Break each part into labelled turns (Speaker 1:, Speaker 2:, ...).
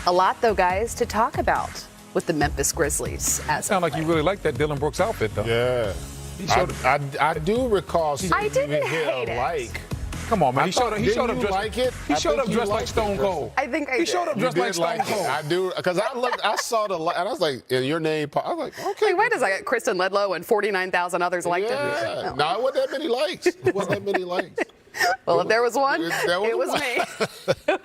Speaker 1: A lot, though, guys, to talk about with the Memphis Grizzlies.
Speaker 2: Sound like you really like that Dylan Brooks outfit, though.
Speaker 3: Yeah. I do recall seeing
Speaker 1: I didn't
Speaker 3: you
Speaker 1: hate it.
Speaker 3: like.
Speaker 2: Come on, man. He showed up dressed
Speaker 3: like it.
Speaker 2: He showed up dressed like Stone Cold.
Speaker 1: I think I
Speaker 2: He showed up
Speaker 1: did.
Speaker 2: dressed like Stone Cold.
Speaker 3: I do, because I saw the, and I was like, in your name, I was like, okay.
Speaker 1: Wait a second. Kristen Ledlow and 49,000 others liked it.
Speaker 3: Yeah. No, it wasn't that many likes. It wasn't that many likes.
Speaker 1: Well, if there was one,
Speaker 3: There
Speaker 1: it was
Speaker 3: one.
Speaker 1: me.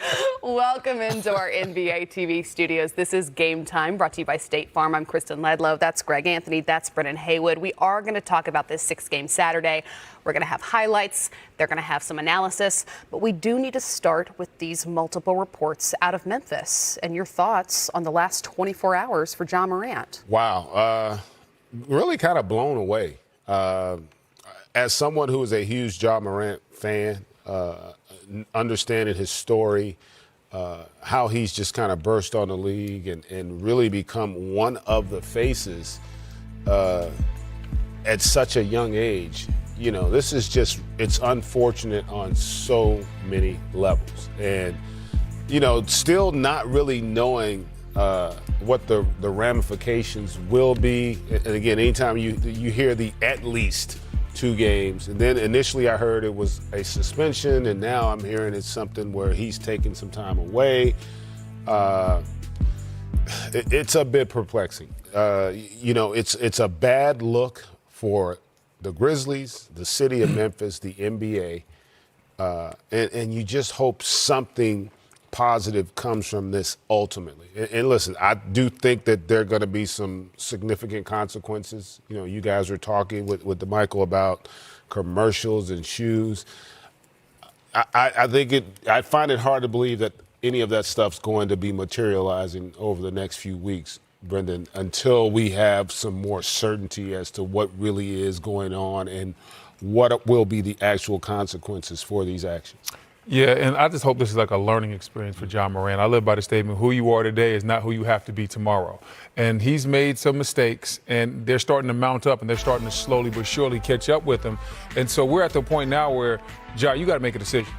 Speaker 1: Welcome into our NBA TV studios. This is Game Time, brought to you by State Farm. I'm Kristen Ledlow. That's Greg Anthony. That's Brennan Haywood. We are going to talk about this 6-game Saturday. We're going to have highlights. They're going to have some analysis. But we do need to start with these multiple reports out of Memphis and your thoughts on the last 24 hours for Ja Morant.
Speaker 3: Wow. Really kind of blown away. As someone who is a huge Ja Morant fan, understanding his story, how he's just kind of burst on the league and really become one of the faces at such a young age. You know, this is just, it's unfortunate on so many levels. And, you know, still not really knowing what the ramifications will be. And again, anytime you hear the at least 2 games, and then initially I heard it was a suspension, and now I'm hearing it's something where he's taking some time away. It's a bit perplexing. You know, it's a bad look for the Grizzlies, the city of Memphis, the NBA, and you just hope something positive comes from this ultimately. And listen, I do think that there are going to be some significant consequences. You know, you guys were talking with DeMichael about commercials and shoes. I find it hard to believe that any of that stuff's going to be materializing over the next few weeks, Brendan, until we have some more certainty as to what really is going on and what will be the actual consequences for these actions.
Speaker 2: Yeah, and I just hope this is like a learning experience for Ja Morant. I live by the statement, who you are today is not who you have to be tomorrow. And he's made some mistakes, and they're starting to mount up, and they're starting to slowly but surely catch up with him. And so we're at the point now where, Ja, you got to make a decision.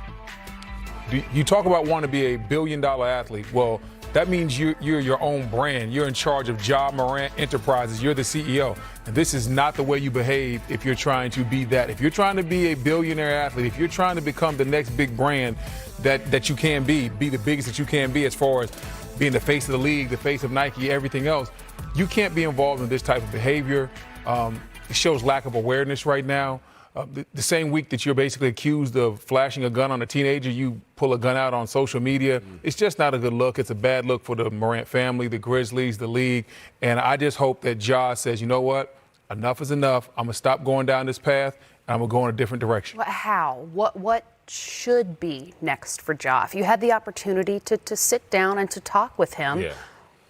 Speaker 2: You talk about wanting to be a billion-dollar athlete. Well, that means you're your own brand. You're in charge of Ja Morant Enterprises. You're the CEO. And this is not the way you behave if you're trying to be that. If you're trying to be a billionaire athlete, if you're trying to become the next big brand that you can be the biggest that you can be as far as being the face of the league, the face of Nike, everything else, you can't be involved in this type of behavior. It shows lack of awareness right now. The same week that you're basically accused of flashing a gun on a teenager, you pull a gun out on social media. It's just not a good look. It's a bad look for the Morant family, the Grizzlies, the league. And I just hope that Ja says, you know what? Enough is enough. I'm going to stop going down this path, and I'm going to go in a different direction.
Speaker 1: How? What should be next for Ja? If you had the opportunity to sit down and to talk with him,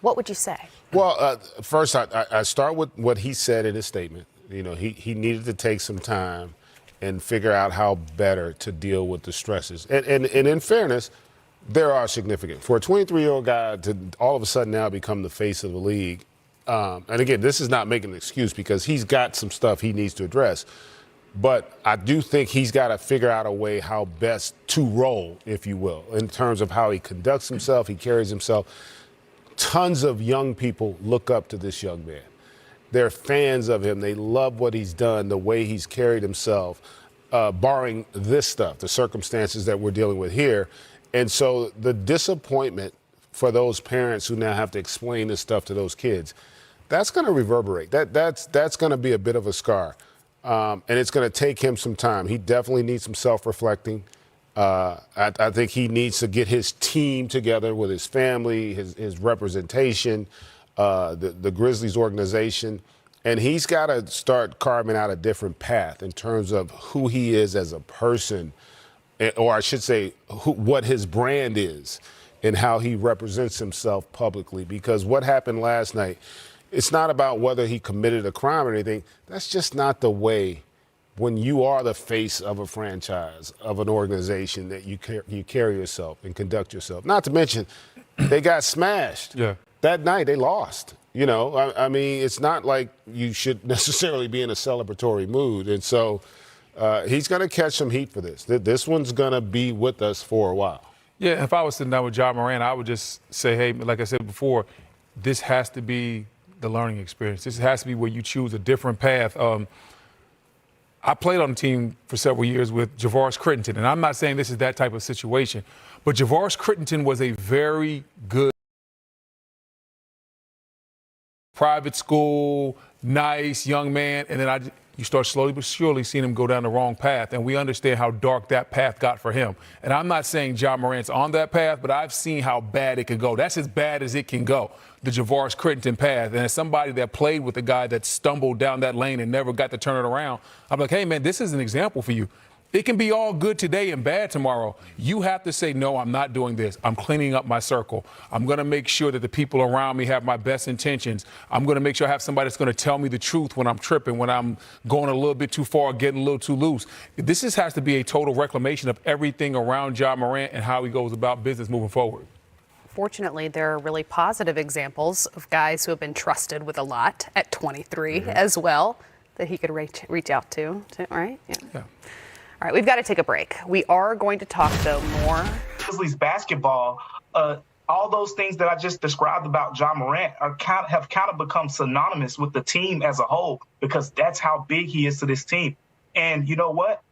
Speaker 1: what would you say? Well,
Speaker 3: first, I start with what he said in his statement. You know, he needed to take some time and figure out how better to deal with the stresses. And in fairness, there are significant. For a 23-year-old guy to all of a sudden now become the face of the league, and again, this is not making an excuse because he's got some stuff he needs to address. But I do think he's got to figure out a way how best to roll, if you will, in terms of how he conducts himself, he carries himself. Tons of young people look up to this young man. They're fans of him. They love what he's done, the way he's carried himself, barring this stuff, the circumstances that we're dealing with here. And so the disappointment for those parents who now have to explain this stuff to those kids, that's going to reverberate. That's going to be a bit of a scar. And it's going to take him some time. He definitely needs some self-reflecting. I think he needs to get his team together with his family, his representation, the Grizzlies organization, and he's got to start carving out a different path in terms of who he is as a person, or I should say what his brand is and how he represents himself publicly. Because what happened last night, it's not about whether he committed a crime or anything. That's just not the way when you are the face of a franchise, of an organization, that you carry yourself and conduct yourself. Not to mention, they got smashed.
Speaker 2: Yeah.
Speaker 3: That night, they lost. You know, I mean, it's not like you should necessarily be in a celebratory mood. And so he's going to catch some heat for this. This one's going to be with us for a while.
Speaker 2: Yeah, if I was sitting down with Ja Morant, I would just say, hey, like I said before, this has to be the learning experience. This has to be where you choose a different path. I played on the team for several years with Javaris Crittenton, and I'm not saying this is that type of situation, but Javaris Crittenton was a very good private school, nice young man, and then you start slowly but surely seeing him go down the wrong path, and we understand how dark that path got for him. And I'm not saying Ja Morant's on that path, but I've seen how bad it can go. That's as bad as it can go, the Javaris Crittenton path. And as somebody that played with a guy that stumbled down that lane and never got to turn it around, I'm like, hey, man, this is an example for you. It can be all good today and bad tomorrow. You have to say, no, I'm not doing this. I'm cleaning up my circle. I'm going to make sure that the people around me have my best intentions. I'm going to make sure I have somebody that's going to tell me the truth when I'm tripping, when I'm going a little bit too far, getting a little too loose. This has to be a total reclamation of everything around Ja Morant and how he goes about business moving forward.
Speaker 1: Fortunately, there are really positive examples of guys who have been trusted with a lot at 23 as well that he could reach out to, right? Yeah. All right, we've got to take a break. We are going to talk, though, more.
Speaker 4: Grizzlies basketball, all those things that I just described about Ja Morant have kind of become synonymous with the team as a whole because that's how big he is to this team. And you know what?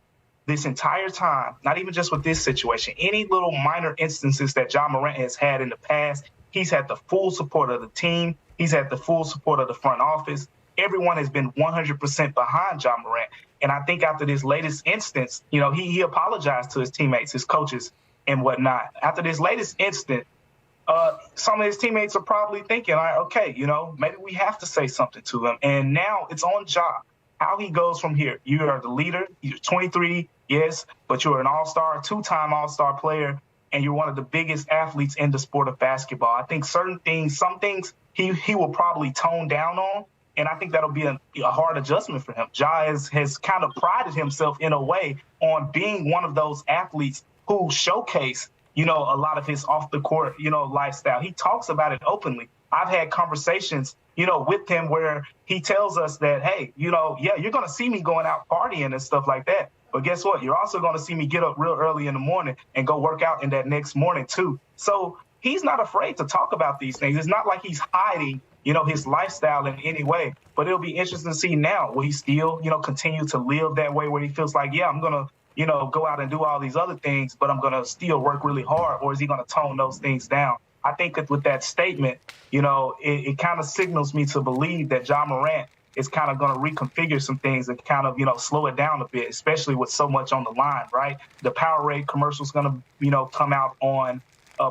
Speaker 4: This entire time, not even just with this situation, any little minor instances that Ja Morant has had in the past, he's had the full support of the team. He's had the full support of the front office. Everyone has been 100% behind Ja Morant. And I think after this latest instance, you know, he apologized to his teammates, his coaches, and whatnot. After this latest incident, some of his teammates are probably thinking, all right, okay, you know, maybe we have to say something to him. And now it's on Ja, how he goes from here. You are the leader. You're 23, yes, but you're an all-star, two-time all-star player, and you're one of the biggest athletes in the sport of basketball. I think some things he will probably tone down on. And I think that'll be a hard adjustment for him. Ja has kind of prided himself in a way on being one of those athletes who showcase, you know, a lot of his off the court, you know, lifestyle. He talks about it openly. I've had conversations, you know, with him where he tells us that, hey, you know, yeah, you're going to see me going out partying and stuff like that. But guess what? You're also going to see me get up real early in the morning and go work out in that next morning, too. So he's not afraid to talk about these things. It's not like he's hiding, you know, his lifestyle in any way. But it'll be interesting to see now, will he still, you know, continue to live that way where he feels like, yeah, I'm going to, you know, go out and do all these other things, but I'm going to still work really hard, or is he going to tone those things down? I think that with that statement, you know, it kind of signals me to believe that Ja Morant is kind of going to reconfigure some things and kind of, you know, slow it down a bit, especially with so much on the line, right? The Powerade commercial is going to, you know, come out on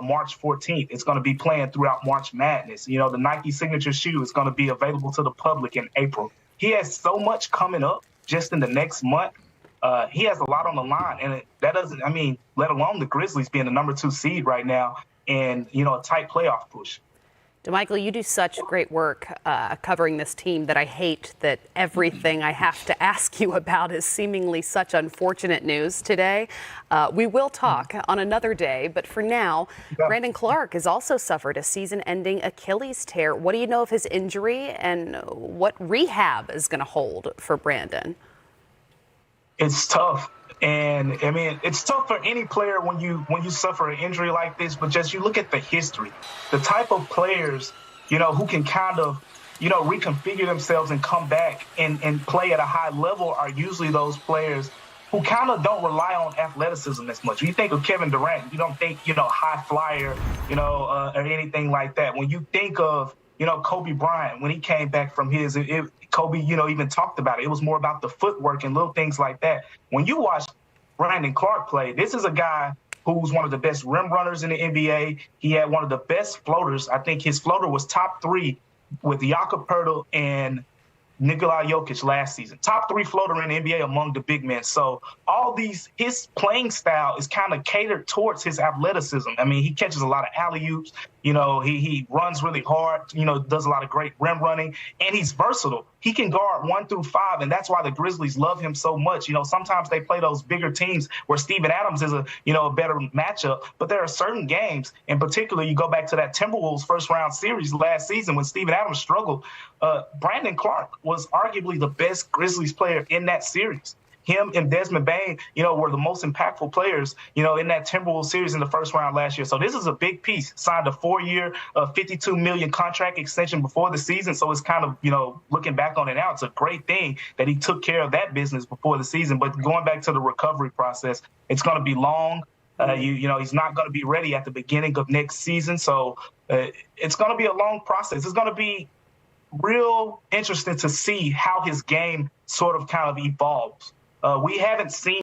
Speaker 4: March 14th. It's going to be playing throughout March Madness. You know, the Nike signature shoe is going to be available to the public in April. He has so much coming up just in the next month. He has a lot on the line, and that doesn't, I mean, let alone the Grizzlies being the number 2 seed right now and, you know, a tight playoff push.
Speaker 1: DeMichael, you do such great work covering this team that I hate that everything I have to ask you about is seemingly such unfortunate news today. We will talk on another day, but for now, Brandon Clark has also suffered a season-ending Achilles tear. What do you know of his injury, and what rehab is going to hold for Brandon?
Speaker 4: It's tough. And I mean, it's tough for any player when you suffer an injury like this, but just you look at the history, the type of players, you know, who can kind of, you know, reconfigure themselves and come back and play at a high level are usually those players who kind of don't rely on athleticism as much. When you think of Kevin Durant, you don't think, you know, high flyer, you know, or anything like that. When you think of, you know, Kobe Bryant, when he came back from his, Kobe, you know, even talked about it. It was more about the footwork and little things like that. When you watch Brandon Clark play, this is a guy who's one of the best rim runners in the NBA. He had one of the best floaters. I think his floater was top 3 with Jakob Poeltl and Nikola Jokic last season. Top 3 floater in the NBA among the big men. So all these, his playing style is kind of catered towards his athleticism. I mean, he catches a lot of alley-oops. You know, he runs really hard, you know, does a lot of great rim running, and he's versatile. He can guard 1 through 5, and that's why the Grizzlies love him so much. You know, sometimes they play those bigger teams where Steven Adams is a better matchup, but there are certain games, in particular, you go back to that Timberwolves first-round series last season when Steven Adams struggled. Brandon Clark was arguably the best Grizzlies player in that series. him and Desmond Bane, were the most impactful players, in that Timberwolves series in the first round last year. So this is a big piece. Signed a 4-year, $52 million contract extension before the season. So it's kind of, looking back on it now, it's a great thing that he took care of that business before the season. But going back to the recovery process, it's going to be long. He's not going to be ready at the beginning of next season. So it's going to be a long process. It's going to be real interesting to see how his game sort of kind of evolves. We haven't seen